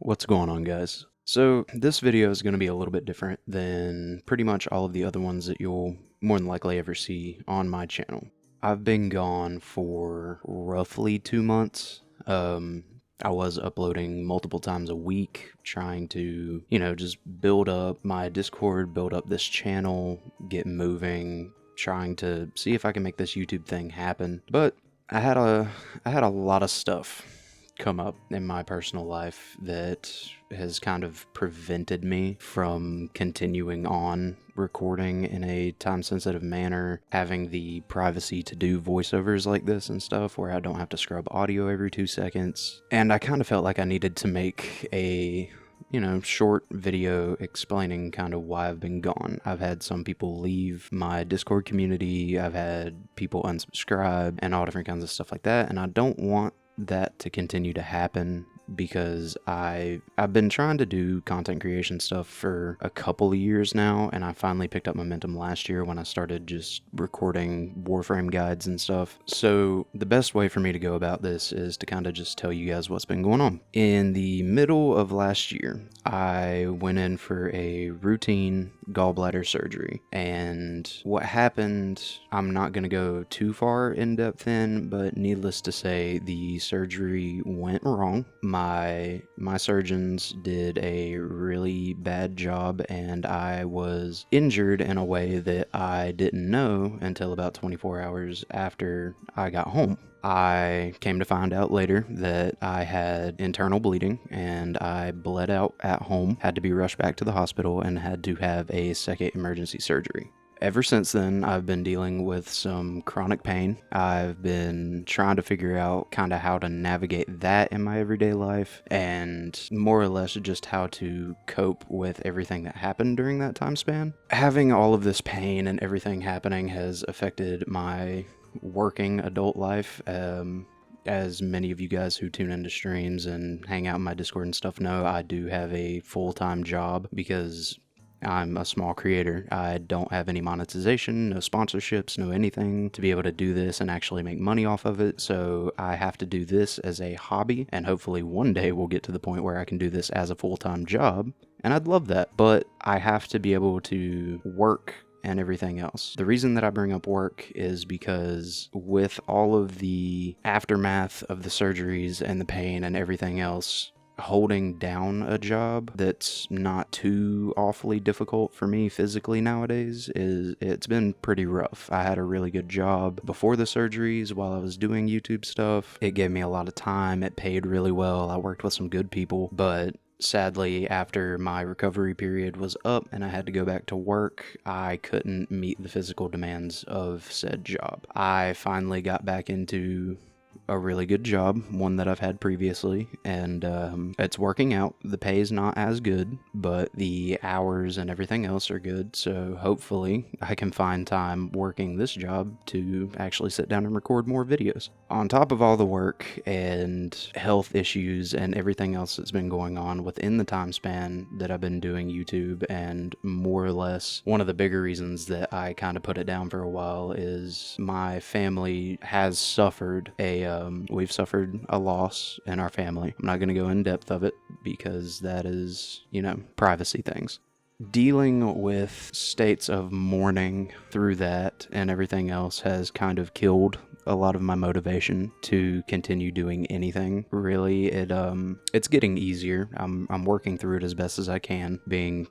What's going on, guys? So, this video is going to be a little bit different than pretty much all of the other ones that you'll more than likely ever see on my channel. I've been gone for roughly 2 months. I was uploading multiple times a week, trying to, just build up my Discord, build up this channel, get moving, trying to see if I can make this YouTube thing happen. But I had a lot of stuff come up in my personal life that has kind of prevented me from continuing on recording in a time sensitive manner, having the privacy to do voiceovers like this and stuff where I don't have to scrub audio every 2 seconds. And I kind of felt like I needed to make a short video explaining kind of why I've been gone. I've had some people leave my Discord community, I've had people unsubscribe, and all different kinds of stuff like that, and I don't want that to continue to happen because I've been trying to do content creation stuff for a couple of years now, and I finally picked up momentum last year when I started just recording Warframe guides and stuff. So the best way for me to go about this is to kind of just tell you guys what's been going on. In the middle of last year, I went in for a routine gallbladder surgery, and what happened, I'm not going to go too far in depth in, but needless to say, the surgery went wrong. My surgeons did a really bad job, and I was injured in a way that I didn't know until about 24 hours after I got home. I came to find out later that I had internal bleeding and I bled out at home, had to be rushed back to the hospital, and had to have a second emergency surgery. Ever since then, I've been dealing with some chronic pain. I've been trying to figure out kind of how to navigate that in my everyday life, and more or less just how to cope with everything that happened during that time span. Having all of this pain and everything happening has affected my working adult life. As many of you guys who tune into streams and hang out in my Discord and stuff know, I do have a full-time job because I'm a small creator. I don't have any monetization, no sponsorships, no anything to be able to do this and actually make money off of it. So I have to do this as a hobby, and hopefully one day we'll get to the point where I can do this as a full-time job. And I'd love that, but I have to be able to work and everything else. The reason that I bring up work is because with all of the aftermath of the surgeries and the pain and everything else, holding down a job that's not too awfully difficult for me physically nowadays it's been pretty rough. I had a really good job before the surgeries while I was doing YouTube stuff. It gave me a lot of time, it paid really well, I worked with some good people, but sadly, after my recovery period was up and I had to go back to work, I couldn't meet the physical demands of said job. I finally got back into a really good job, one that I've had previously, and it's working out. The pay is not as good, but the hours and everything else are good, so hopefully I can find time working this job to actually sit down and record more videos. On top of all the work and health issues and everything else that's been going on within the time span that I've been doing YouTube, and more or less one of the bigger reasons that I kind of put it down for a while is my family has suffered we've suffered a loss in our family. I'm not going to go in depth of it because that is, privacy things. Dealing with states of mourning through that and everything else has kind of killed a lot of my motivation to continue doing anything. Really, it's getting easier. I'm working through it as best as I can. Being,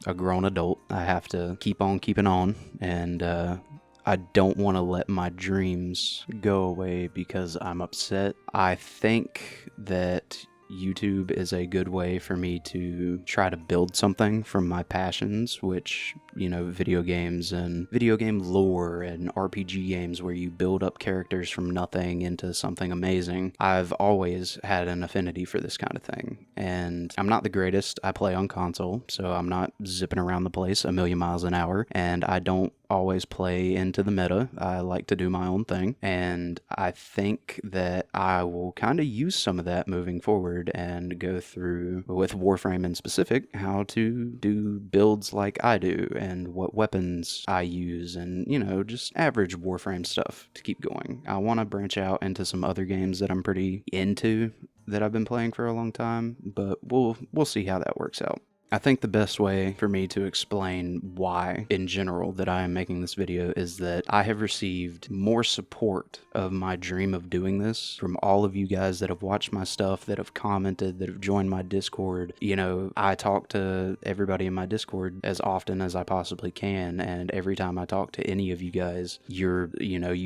a grown adult, I have to keep on keeping on, and I don't want to let my dreams go away because I'm upset. I think that YouTube is a good way for me to try to build something from my passions, which, video games and video game lore and RPG games where you build up characters from nothing into something amazing. I've always had an affinity for this kind of thing, and I'm not the greatest. I play on console, so I'm not zipping around the place a million miles an hour, and I don't always play into the meta. I like to do my own thing, and I think that I will kind of use some of that moving forward and go through, with Warframe in specific, how to do builds like I do and what weapons I use and, you know, just average Warframe stuff to keep going. I want to branch out into some other games that I'm pretty into that I've been playing for a long time, but we'll see how that works out. I think the best way for me to explain why, in general, that I am making this video is that I have received more support of my dream of doing this from all of you guys that have watched my stuff, that have commented, that have joined my Discord. You know, I talk to everybody in my Discord as often as I possibly can, and every time I talk to any of you guys, you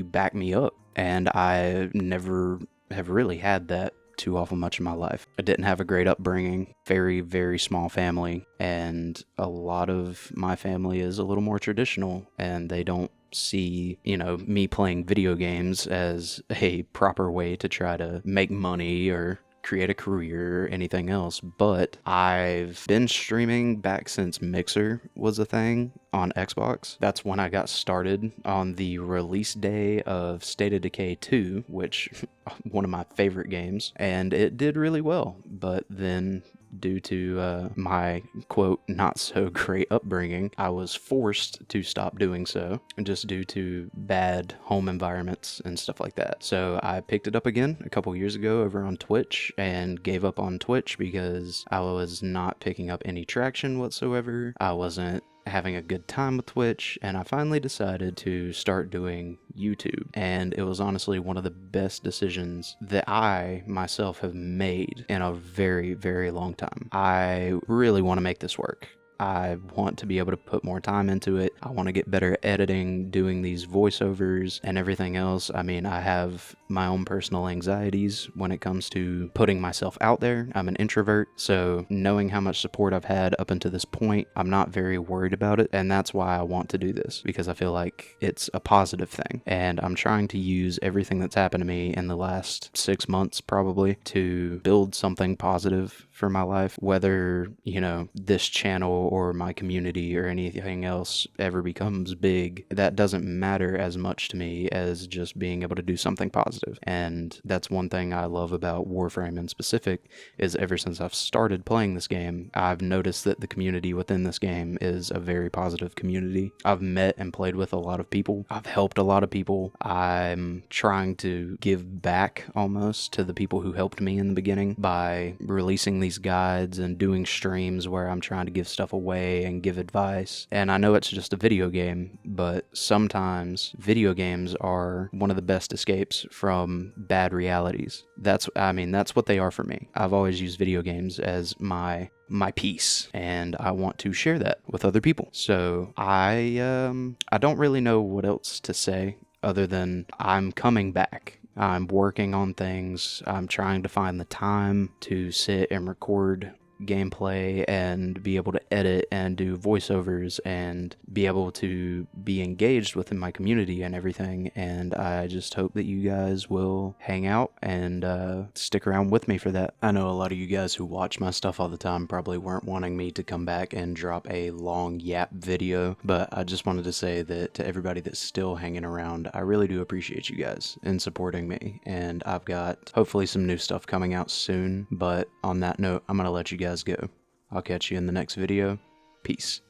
back me up, and I never have really had that too awful much in my life. I didn't have a great upbringing, very, very small family, and a lot of my family is a little more traditional, and they don't see, me playing video games as a proper way to try to make money or create a career or anything else. But I've been streaming back since Mixer was a thing on Xbox. That's when I got started on the release day of State of Decay 2, which one of my favorite games, and it did really well. But then due to my quote not so great upbringing, I was forced to stop doing so just due to bad home environments and stuff like that. So I picked it up again a couple years ago over on Twitch and gave up on Twitch because I was not picking up any traction whatsoever. I wasn't having a good time with Twitch, and I finally decided to start doing YouTube. And it was honestly one of the best decisions that I myself have made in a very, very long time. I really want to make this work. I want to be able to put more time into it. I want to get better at editing, doing these voiceovers, and everything else. I mean, I have my own personal anxieties when it comes to putting myself out there. I'm an introvert, so knowing how much support I've had up until this point, I'm not very worried about it, and that's why I want to do this, because I feel like it's a positive thing, and I'm trying to use everything that's happened to me in the last 6 months probably to build something positive for my life, whether, this channel or my community or anything else ever becomes big. That doesn't matter as much to me as just being able to do something positive. And that's one thing I love about Warframe in specific, is ever since I've started playing this game, I've noticed that the community within this game is a very positive community. I've met and played with a lot of people. I've helped a lot of people. I'm trying to give back almost to the people who helped me in the beginning by releasing these guides and doing streams where I'm trying to give stuff away and give advice. And I know it's just a video game, but sometimes video games are one of the best escapes from bad realities. That's what they are for me. I've always used video games as my peace, and I want to share that with other people. So I don't really know what else to say other than I'm coming back. I'm working on things. I'm trying to find the time to sit and record gameplay and be able to edit and do voiceovers and be able to be engaged within my community and everything. And I just hope that you guys will hang out and stick around with me for that. I know a lot of you guys who watch my stuff all the time probably weren't wanting me to come back and drop a long yap video, but I just wanted to say that to everybody that's still hanging around, I really do appreciate you guys in supporting me, and I've got hopefully some new stuff coming out soon. But on that note, I'm gonna let you guys go. I'll catch you in the next video. Peace.